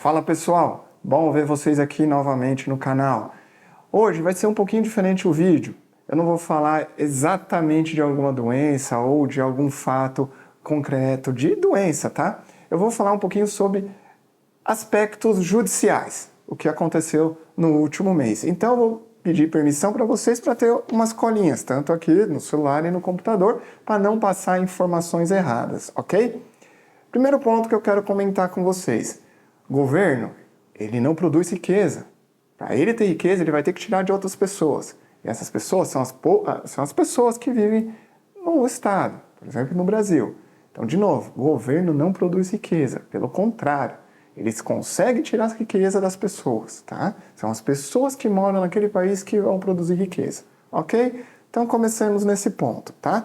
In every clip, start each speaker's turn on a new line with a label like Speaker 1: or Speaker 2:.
Speaker 1: Fala pessoal, bom ver vocês aqui novamente no canal. Hoje vai ser um pouquinho diferente o vídeo. Eu não vou falar exatamente de alguma doença ou de algum fato concreto de doença, tá? Eu vou falar um pouquinho sobre aspectos judiciais, o que aconteceu no último mês. Então eu vou pedir permissão para vocês para ter umas colinhas, tanto aqui no celular e no computador, para não passar informações erradas, ok? Primeiro ponto que eu quero comentar com vocês. O governo, ele não produz riqueza. Para ele ter riqueza, ele vai ter que tirar de outras pessoas. E essas pessoas são as pessoas que vivem no Estado, por exemplo, no Brasil. Então, de novo, o governo não produz riqueza. Pelo contrário, eles conseguem tirar a riqueza das pessoas, tá? São as pessoas que moram naquele país que vão produzir riqueza, ok? Então, começamos nesse ponto, tá?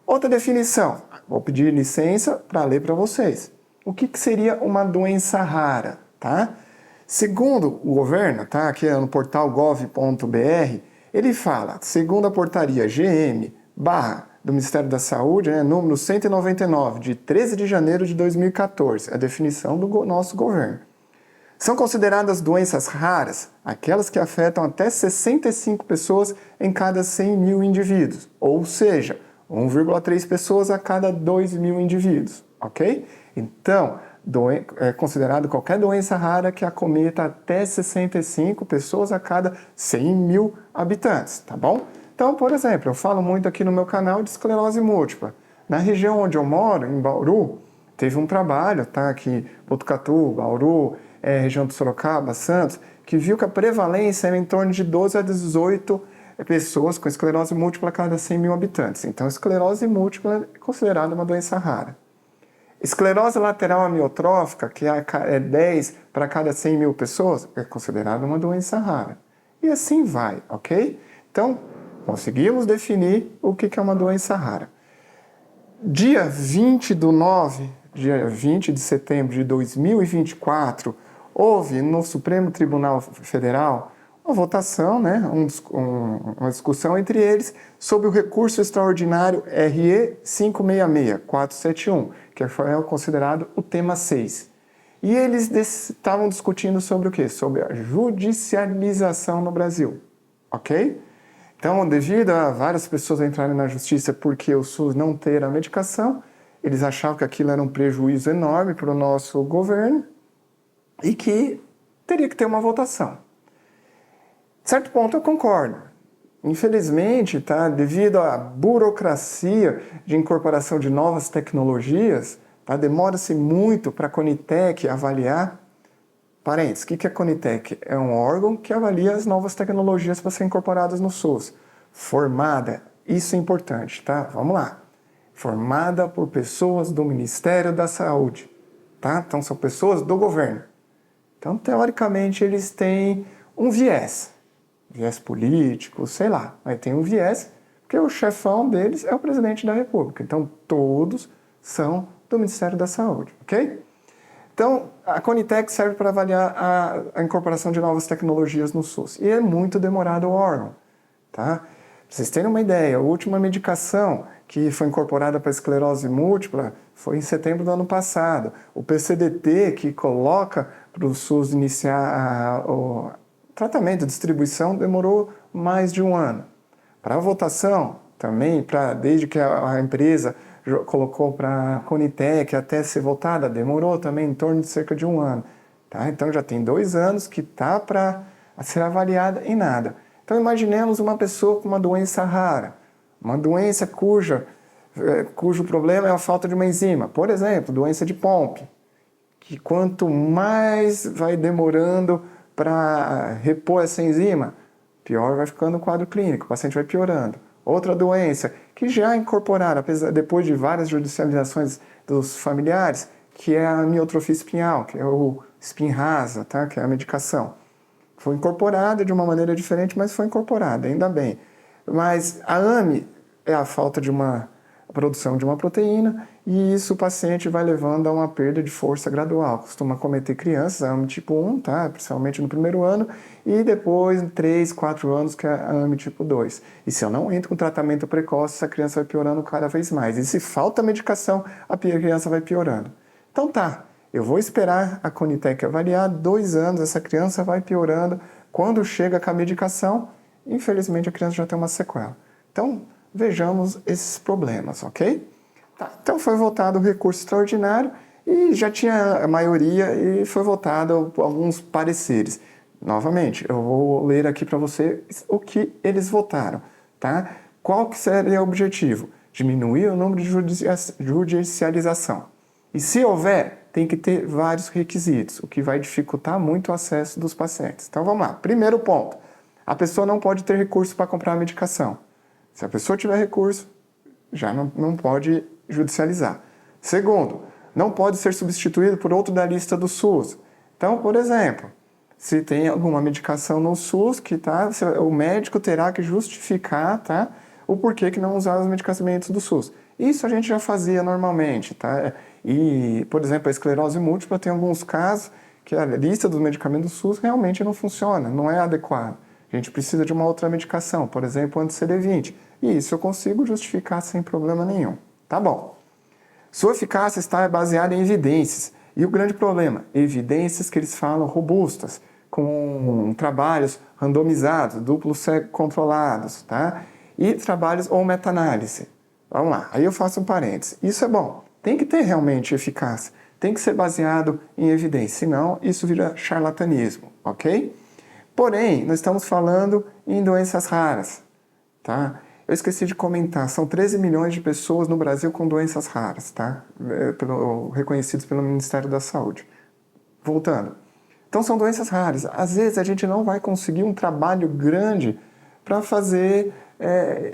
Speaker 1: Outra definição, vou pedir licença para ler para vocês. O que seria uma doença rara, tá? Segundo o governo, tá? Aqui no portal gov.br, ele fala, segundo a portaria GM do Ministério da Saúde, número 199, de 13 de janeiro de 2014, a definição do nosso governo. São consideradas doenças raras aquelas que afetam até 65 pessoas em cada 100 mil indivíduos, ou seja, 1,3 pessoas a cada 2 mil indivíduos, ok? Então, é considerado qualquer doença rara que acometa até 65 pessoas a cada 100 mil habitantes, tá bom? Então, por exemplo, eu falo muito aqui no meu canal de esclerose múltipla. Na região onde eu moro, em Bauru, teve um trabalho, tá? Aqui, Botucatu, Bauru, região de Sorocaba, Santos, que viu que a prevalência era em torno de 12 a 18 pessoas com esclerose múltipla a cada 100 mil habitantes. Então, esclerose múltipla é considerada uma doença rara. Esclerose lateral amiotrófica, que é 10 para cada 100 mil pessoas, é considerada uma doença rara. E assim vai, ok? Então, conseguimos definir o que é uma doença rara. Dia 20 de setembro de 2024, houve no Supremo Tribunal Federal uma votação, uma discussão entre eles sobre o recurso extraordinário RE 566-471, que foi considerado o tema 6. E eles estavam discutindo sobre o quê? Sobre a judicialização no Brasil, ok? Então, devido a várias pessoas entrarem na justiça porque o SUS não ter a medicação, eles achavam que aquilo era um prejuízo enorme para o nosso governo e que teria que ter uma votação. Certo ponto eu concordo. Infelizmente, tá, devido à burocracia de incorporação de novas tecnologias, tá, demora-se muito para a Conitec avaliar. Parênteses, o que é a Conitec? É um órgão que avalia as novas tecnologias para serem incorporadas no SUS. Formada, isso é importante, tá? Vamos lá. Formada por pessoas do Ministério da Saúde, tá? Então são pessoas do governo. Então, teoricamente, eles têm um viés político, sei lá, mas tem um viés, porque o chefão deles é o presidente da República. Então, todos são do Ministério da Saúde, ok? Então, a Conitec serve para avaliar a incorporação de novas tecnologias no SUS. E é muito demorado o órgão, tá? Pra vocês terem uma ideia, a última medicação que foi incorporada para a esclerose múltipla foi em setembro do ano passado. O PCDT, que coloca para o SUS iniciar o tratamento de distribuição, demorou mais de um ano. Para a votação, também, desde que a empresa colocou para a Conitec até ser votada, demorou também em torno de cerca de um ano. Tá? Então já tem 2 anos que está para ser avaliada em nada. Então imaginemos uma pessoa com uma doença rara, uma doença cujo problema é a falta de uma enzima. Por exemplo, doença de Pompe, que quanto mais vai demorando para repor essa enzima, pior vai ficando o quadro clínico, o paciente vai piorando. Outra doença que já incorporaram, depois de várias judicializações dos familiares, que é a amiotrofia espinhal, que é o Spinraza, tá? Que é a medicação. Foi incorporada de uma maneira diferente, mas foi incorporada, ainda bem. Mas a AME é a falta de a produção de uma proteína e isso o paciente vai levando a uma perda de força gradual. Costuma acometer crianças, a AME tipo 1, tá? Principalmente no primeiro ano, e depois, em 3, 4 anos, que é a AME tipo 2. E se eu não entro com tratamento precoce, essa criança vai piorando cada vez mais. E se falta medicação, a criança vai piorando. Então tá, Eu vou esperar a Conitec avaliar 2 anos, essa criança vai piorando. Quando chega com a medicação, infelizmente a criança já tem uma sequela. Então, vejamos esses problemas, ok? Tá, então foi votado o recurso extraordinário e já tinha a maioria e foi votado alguns pareceres. Novamente, eu vou ler aqui para você o que eles votaram, tá? Qual que seria o objetivo? Diminuir o número de judicialização. E se houver, tem que ter vários requisitos, o que vai dificultar muito o acesso dos pacientes. Então vamos lá. Primeiro ponto, a pessoa não pode ter recurso para comprar a medicação. Se a pessoa tiver recurso, já não pode judicializar. Segundo, não pode ser substituído por outro da lista do SUS. Então, por exemplo, se tem alguma medicação no SUS que o médico terá que justificar, tá, o porquê que não usar os medicamentos do SUS. Isso a gente já fazia normalmente, tá? E, por exemplo, a esclerose múltipla tem alguns casos que a lista dos medicamentos do SUS realmente não funciona, não é adequada. A gente precisa de uma outra medicação, por exemplo, anti-CD20. E isso eu consigo justificar sem problema nenhum. Tá bom. Sua eficácia está baseada em evidências. E o grande problema, evidências que eles falam robustas, com trabalhos randomizados, duplos cego controlados, tá? E trabalhos ou meta-análise. Vamos lá, aí eu faço um parênteses. Isso é bom, tem que ter realmente eficácia, tem que ser baseado em evidência, senão isso vira charlatanismo, ok? Porém, nós estamos falando em doenças raras, tá? Eu esqueci de comentar, são 13 milhões de pessoas no Brasil com doenças raras, tá? Reconhecidos pelo Ministério da Saúde. Voltando. Então, são doenças raras. Às vezes, a gente não vai conseguir um trabalho grande para fazer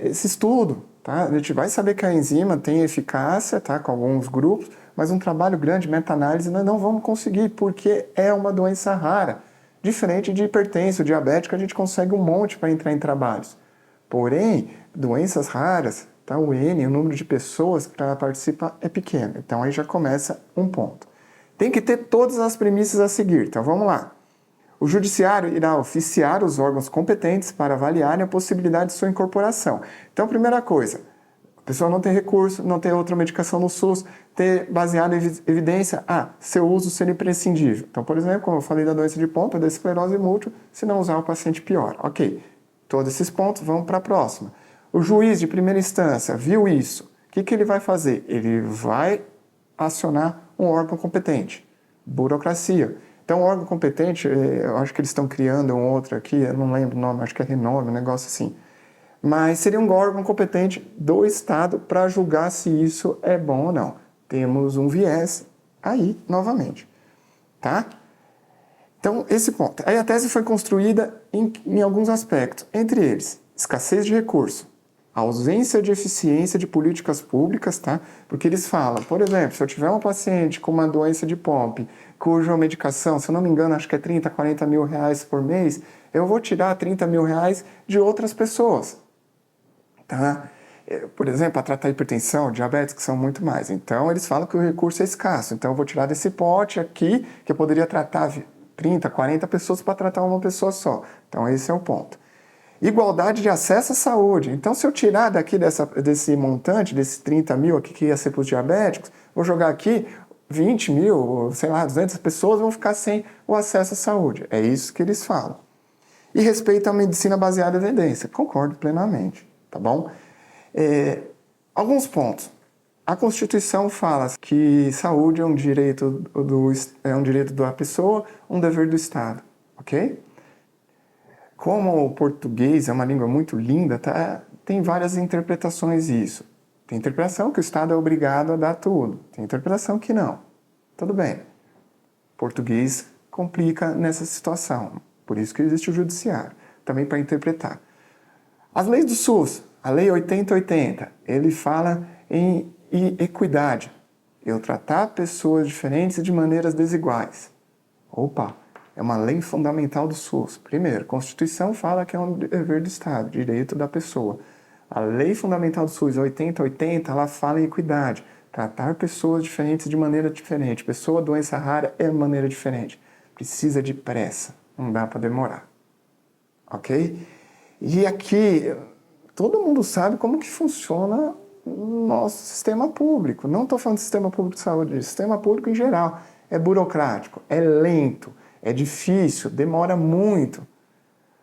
Speaker 1: esse estudo, tá? A gente vai saber que a enzima tem eficácia, tá? Com alguns grupos, mas um trabalho grande, meta-análise, nós não vamos conseguir, porque é uma doença rara. Diferente de hipertenso, diabético, a gente consegue um monte para entrar em trabalhos. Porém, doenças raras, tá? O número de pessoas para participar é pequeno. Então, aí já começa um ponto. Tem que ter todas as premissas a seguir. Então, vamos lá. O judiciário irá oficiar os órgãos competentes para avaliarem a possibilidade de sua incorporação. Então, primeira coisa, a pessoa não tem recurso, não tem outra medicação no SUS, ter baseado em evidência, seu uso seria imprescindível. Então, por exemplo, como eu falei da doença de Pompe, da esclerose múltipla, se não usar o paciente piora. Ok, todos esses pontos, vamos para a próxima. O juiz de primeira instância viu isso, o que ele vai fazer? Ele vai acionar um órgão competente, burocracia. Então, o órgão competente, eu acho que eles estão criando um outro aqui, eu não lembro o nome, acho que é Renome, um negócio assim. Mas seria um órgão competente do Estado para julgar se isso é bom ou não. Temos um viés aí, novamente. Tá? Então, esse ponto. Aí a tese foi construída em alguns aspectos, entre eles, escassez de recurso, ausência de eficiência de políticas públicas, tá? Porque eles falam, por exemplo, se eu tiver uma paciente com uma doença de Pompe, cuja medicação, se eu não me engano, acho que é 30, 40 mil reais por mês, eu vou tirar 30 mil reais de outras pessoas, tá? Por exemplo, para tratar hipertensão, diabetes, que são muito mais. Então, eles falam que o recurso é escasso. Então, eu vou tirar desse pote aqui, que eu poderia tratar 30, 40 pessoas para tratar uma pessoa só. Então, esse é o ponto. Igualdade de acesso à saúde. Então, se eu tirar daqui desse montante, desses 30 mil aqui que ia ser para os diabéticos, vou jogar aqui 20 mil, sei lá, 200 pessoas vão ficar sem o acesso à saúde. É isso que eles falam. E respeito à medicina baseada em evidência. Concordo plenamente, tá bom? Alguns pontos. A Constituição fala que saúde é um direito da pessoa, um dever do Estado, ok? Como o português é uma língua muito linda, tá? Tem várias interpretações disso. Tem interpretação que o Estado é obrigado a dar tudo. Tem interpretação que não. Tudo bem. Português complica nessa situação. Por isso que existe o judiciário, também para interpretar. As leis do SUS, a Lei 8080, ele fala em equidade. Eu tratar pessoas diferentes de maneiras desiguais. Opa! É uma lei fundamental do SUS. Primeiro, a Constituição fala que é um dever do Estado, direito da pessoa. A lei fundamental do SUS, 8080, ela fala em equidade. Tratar pessoas diferentes de maneira diferente. Pessoa, doença rara é de maneira diferente. Precisa de pressa, não dá para demorar. Ok? E aqui, todo mundo sabe como que funciona o nosso sistema público. Não estou falando de sistema público de saúde, sistema público em geral. é burocrático, é lento, é difícil, demora muito.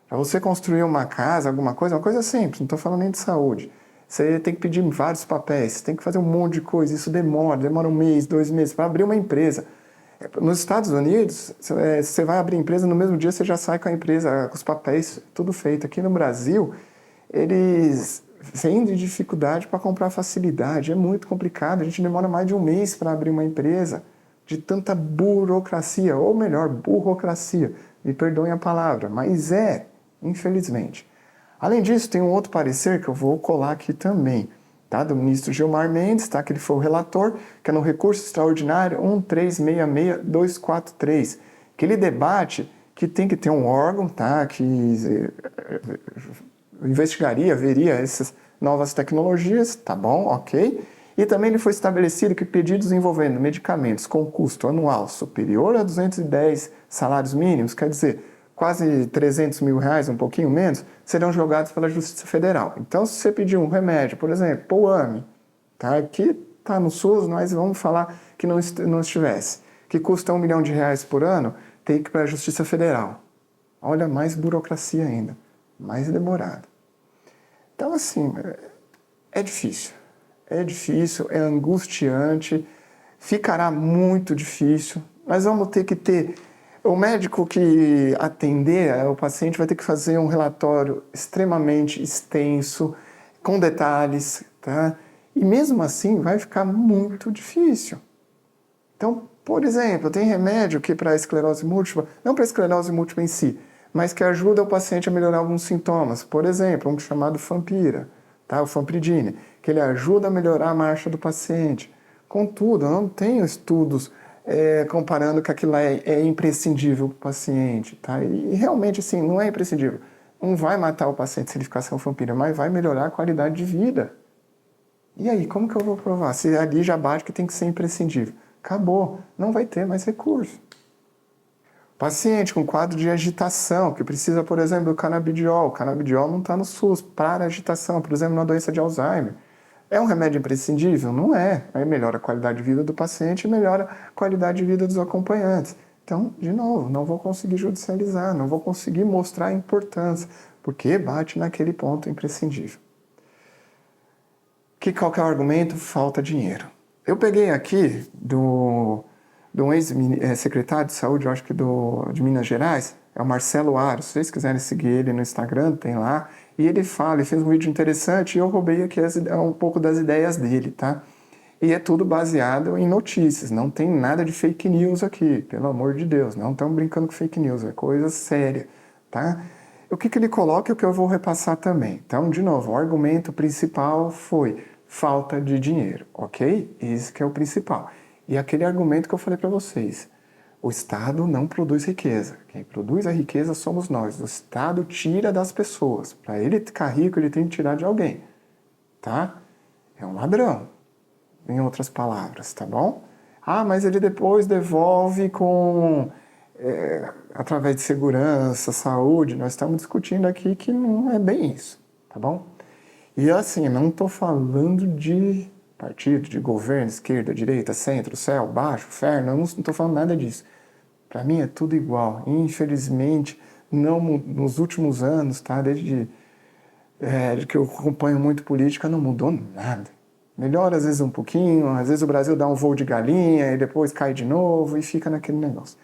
Speaker 1: Para você construir uma casa, alguma coisa, uma coisa simples, não estou falando nem de saúde. Você tem que pedir vários papéis, você tem que fazer um monte de coisa, isso demora 1 mês, 2 meses, para abrir uma empresa. Nos Estados Unidos, você vai abrir empresa, no mesmo dia você já sai com a empresa, com os papéis, tudo feito. Aqui no Brasil, eles vêm de dificuldade para comprar facilidade, é muito complicado, a gente demora mais de 1 mês para abrir uma empresa, de tanta burocracia, ou melhor, burocracia, me perdoem a palavra, mas infelizmente. Além disso, tem um outro parecer que eu vou colar aqui também, tá? Do ministro Gilmar Mendes, tá? Que ele foi o relator, que é no recurso extraordinário 1366243, que ele debate que tem que ter um órgão, tá? Que investigaria, veria essas novas tecnologias, tá bom, ok? E também ele foi estabelecido que pedidos envolvendo medicamentos com custo anual superior a 210 salários mínimos, quer dizer, quase 300 mil reais, um pouquinho menos, serão julgados pela Justiça Federal. Então, se você pedir um remédio, por exemplo, Pouame, tá? Aqui está no SUS, nós vamos falar que não estivesse, que custa R$1 milhão por ano, tem que ir para a Justiça Federal. Olha, mais burocracia ainda, mais demorado. Então, assim, é difícil, é angustiante, ficará muito difícil. Nós vamos ter que ter... O médico que atender o paciente vai ter que fazer um relatório extremamente extenso, com detalhes, tá? E mesmo assim vai ficar muito difícil. Então, por exemplo, tem remédio que para esclerose múltipla, não para esclerose múltipla em si, mas que ajuda o paciente a melhorar alguns sintomas. Por exemplo, um chamado Fampira, tá? O Fampridine, que ele ajuda a melhorar a marcha do paciente. Contudo, eu não tenho estudos comparando que aquilo lá é imprescindível para o paciente, tá? E realmente, assim, não é imprescindível. Não vai matar o paciente se ele ficar sem o Fampira, mas vai melhorar a qualidade de vida. E aí, como que eu vou provar? Se ali já bate que tem que ser imprescindível. Acabou, não vai ter mais recurso. Paciente com quadro de agitação, que precisa, por exemplo, do canabidiol. O canabidiol não está no SUS para agitação, por exemplo, na doença de Alzheimer. É um remédio imprescindível? Não é. Aí melhora a qualidade de vida do paciente e melhora a qualidade de vida dos acompanhantes. Então, de novo, não vou conseguir judicializar, não vou conseguir mostrar a importância, porque bate naquele ponto imprescindível. Qual que é o argumento? Falta dinheiro. Eu peguei aqui de um ex-secretário de saúde, eu acho que de Minas Gerais, é o Marcelo Aros. Se vocês quiserem seguir ele no Instagram, tem lá. E ele fez um vídeo interessante e eu roubei aqui um pouco das ideias dele, tá? E é tudo baseado em notícias, não tem nada de fake news aqui, pelo amor de Deus, não estamos brincando com fake news, é coisa séria, tá? O que ele coloca é o que eu vou repassar também. Então, de novo, o argumento principal foi falta de dinheiro, ok? Esse que é o principal. E aquele argumento que eu falei para vocês, o Estado não produz riqueza. Quem produz a riqueza somos nós. O Estado tira das pessoas. Para ele ficar rico, ele tem que tirar de alguém. Tá? É um ladrão, em outras palavras, tá bom? Ah, mas ele depois devolve através de segurança, saúde. Nós estamos discutindo aqui que não é bem isso, tá bom? E assim, não estou falando de partido, de governo, esquerda, direita, centro, céu, baixo, inferno, eu não estou falando nada disso. Para mim é tudo igual. Infelizmente, não, nos últimos anos, tá? Desde que eu acompanho muito política, não mudou nada. Melhora às vezes um pouquinho, às vezes o Brasil dá um voo de galinha e depois cai de novo e fica naquele negócio.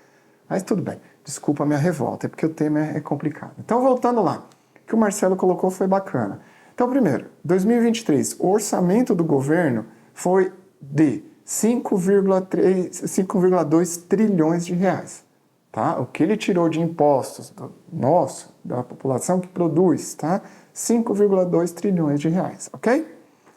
Speaker 1: Mas tudo bem, desculpa a minha revolta, é porque o tema é complicado. Então, voltando lá, o que o Marcelo colocou foi bacana. Então, primeiro, 2023, o orçamento do governo foi de 5,2 trilhões de reais. Tá? O que ele tirou de impostos da população que produz, tá? 5,2 trilhões de reais, ok?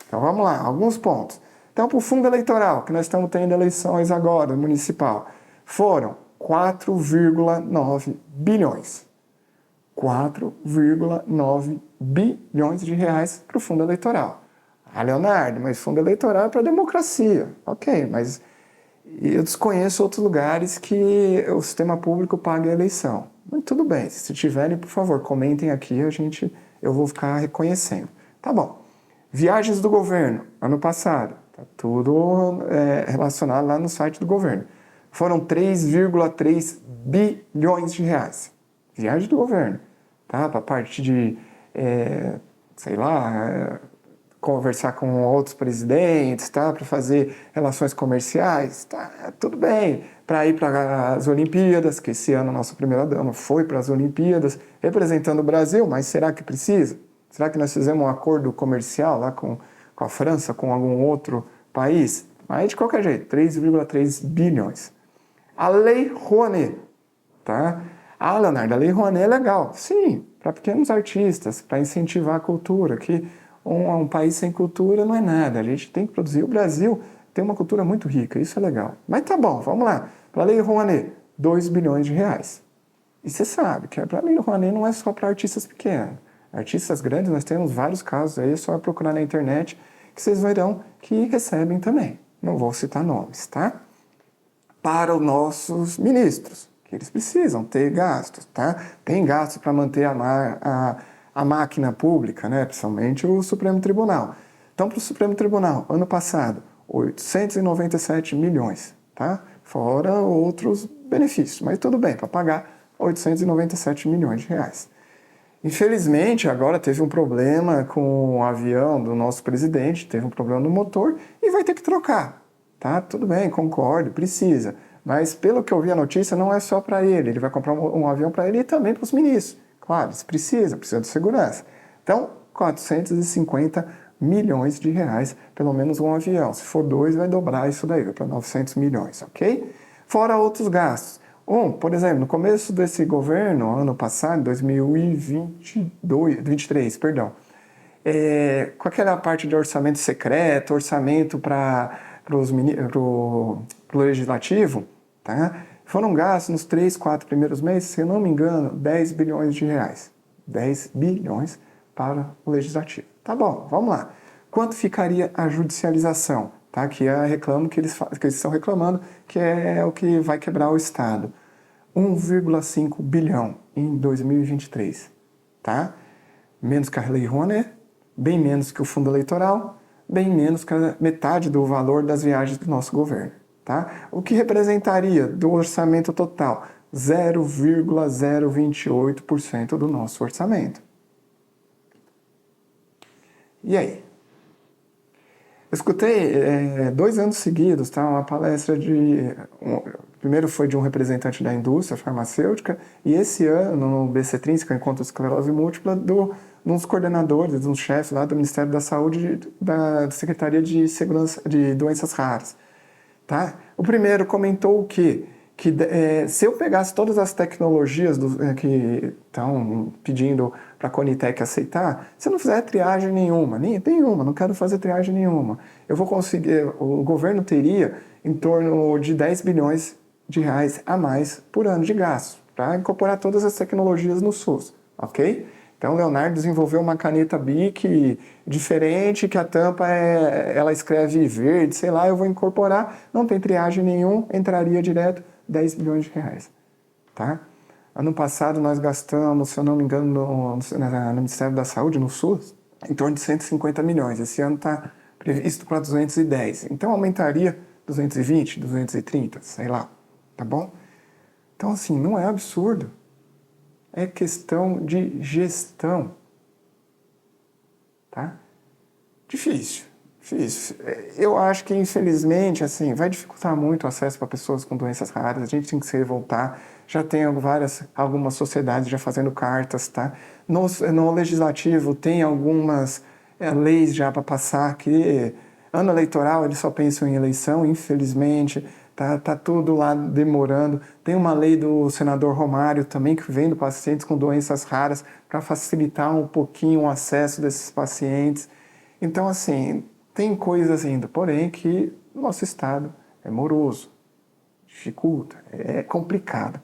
Speaker 1: Então, vamos lá, alguns pontos. Então, para o fundo eleitoral, que nós estamos tendo eleições agora, municipal, foram 4,9 bilhões. 4,9 bilhões de reais para o fundo eleitoral. Ah, Leonardo, mas fundo eleitoral é para a democracia. Ok, mas eu desconheço outros lugares que o sistema público pague a eleição. Mas tudo bem, se tiverem, por favor, comentem aqui, eu vou ficar reconhecendo. Tá bom. Viagens do governo, ano passado, tá tudo relacionado lá no site do governo. foram 3,3 bilhões de reais. Viagem do governo, tá? Para a parte de, sei lá, conversar com outros presidentes, tá? Para fazer relações comerciais, tá? Tudo bem. Para ir para as Olimpíadas, que esse ano a nossa primeira-dama foi para as Olimpíadas, representando o Brasil, mas será que precisa? Será que nós fizemos um acordo comercial lá com a França, com algum outro país? Mas de qualquer jeito, 3,3 bilhões. A Lei Rouanet, tá? Ah, Leonardo, a Lei Rouanet é legal. Sim, para pequenos artistas, para incentivar a cultura, que um país sem cultura não é nada. A gente tem que produzir. O Brasil tem uma cultura muito rica, isso é legal. Mas tá bom, vamos lá. Para a Lei Rouanet, 2 bilhões de reais. E você sabe que a Lei Rouanet não é só para artistas pequenos. Artistas grandes, nós temos vários casos aí, é só procurar na internet que vocês verão que recebem também. Não vou citar nomes, tá? Para os nossos ministros, que eles precisam ter gastos, tá? Tem gastos para manter a máquina pública, né? Principalmente o Supremo Tribunal. Então, para o Supremo Tribunal, ano passado, 897 milhões, tá? Fora outros benefícios, mas tudo bem, para pagar 897 milhões de reais. Infelizmente, agora teve um problema com o avião do nosso presidente, teve um problema no motor e vai ter que trocar. Tá? Tudo bem, concordo, precisa. Mas pelo que eu vi a notícia, não é só para ele. Ele vai comprar um avião para ele e também para os ministros. Claro, eles precisam de segurança. Então, 450 milhões de reais, pelo menos um avião. Se for 2, vai dobrar isso daí, vai para 900 milhões, ok? Fora outros gastos. Por exemplo, no começo desse governo, ano passado, 2023, perdão, com aquela parte de orçamento secreto, orçamento para o legislativo, tá? Foram gastos nos 3, 4 primeiros meses, se eu não me engano, 10 bilhões de reais. 10 bilhões para o legislativo. Tá bom, vamos lá. Quanto ficaria a judicialização? Tá? Que eles estão reclamando que é o que vai quebrar o Estado. 1,5 bilhão em 2023. Tá? Menos que a Lei Rouanet, bem menos que o fundo eleitoral, bem menos que a metade do valor das viagens do nosso governo. Tá? O que representaria do orçamento total? 0,028% do nosso orçamento. E aí? Eu escutei 2 anos seguidos, tá? Uma palestra primeiro foi de um representante da indústria farmacêutica, e esse ano, no BC30, que é o Encontro de Esclerose Múltipla, de uns coordenadores, de uns chefes lá do Ministério da Saúde, da Secretaria de Segurança de Doenças Raras. Tá? O primeiro comentou o quê? Que se eu pegasse todas as tecnologias que estão pedindo para a Conitec aceitar, se eu não fizer triagem nenhuma, não quero fazer triagem nenhuma, eu vou conseguir, o governo teria em torno de 10 bilhões de reais a mais por ano de gasto, para incorporar todas as tecnologias no SUS, ok? Então, o Leonardo desenvolveu uma caneta Bic diferente, que a tampa ela escreve verde, sei lá, eu vou incorporar, não tem triagem nenhum, entraria direto 10 bilhões de reais, tá? Ano passado nós gastamos, se eu não me engano, no Ministério da Saúde, no SUS, em torno de 150 milhões. Esse ano está previsto para 210. Então aumentaria 220, 230, sei lá, tá bom? Então, assim, não é absurdo. É questão de gestão, tá? Difícil. Eu acho que, infelizmente, assim, vai dificultar muito o acesso para pessoas com doenças raras. A gente tem que se revoltar. Já tem algumas sociedades já fazendo cartas, tá? No legislativo tem algumas leis já para passar que ano eleitoral eles só pensam em eleição, infelizmente. Tá tudo lá demorando. Tem uma lei do senador Romário também que vem do pacientes com doenças raras para facilitar um pouquinho o acesso desses pacientes. Então, assim, tem coisas ainda, porém que o nosso Estado é moroso, dificulta, é complicado.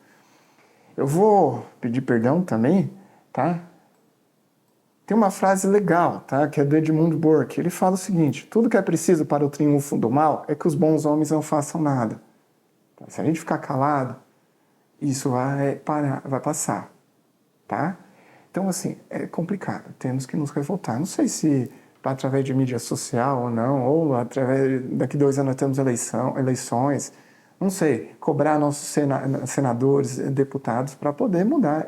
Speaker 1: Eu vou pedir perdão também, tá? Tem uma frase legal, tá? Que é do Edmund Burke. Ele fala o seguinte: tudo que é preciso para o triunfo do mal é que os bons homens não façam nada. Se a gente ficar calado, isso vai passar, tá? Então, assim, é complicado. Temos que nos revoltar. Não sei se através de mídia social ou não, ou daqui 2 anos nós temos eleições. não sei, cobrar nossos senadores, deputados para poder mudar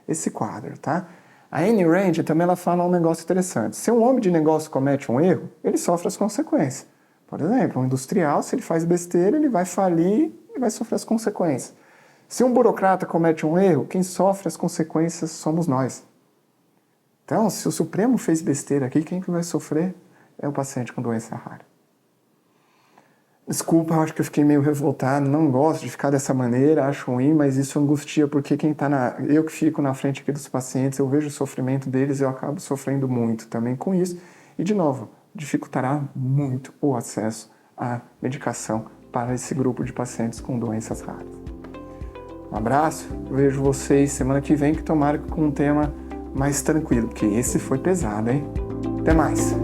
Speaker 1: esse quadro, tá? A Ayn Rand também ela fala um negócio interessante. Se um homem de negócio comete um erro, ele sofre as consequências. Por exemplo, um industrial, se ele faz besteira, ele vai falir e vai sofrer as consequências. Se um burocrata comete um erro, quem sofre as consequências somos nós. Então, se o Supremo fez besteira aqui, quem que vai sofrer é o paciente com doença rara. Desculpa, eu acho que eu fiquei meio revoltado, não gosto de ficar dessa maneira, acho ruim, mas isso angustia porque eu que fico na frente aqui dos pacientes, eu vejo o sofrimento deles e eu acabo sofrendo muito também com isso. E, de novo, dificultará muito o acesso à medicação para esse grupo de pacientes com doenças raras. Um abraço, vejo vocês semana que vem, que tomara com um tema mais tranquilo, porque esse foi pesado, hein? Até mais!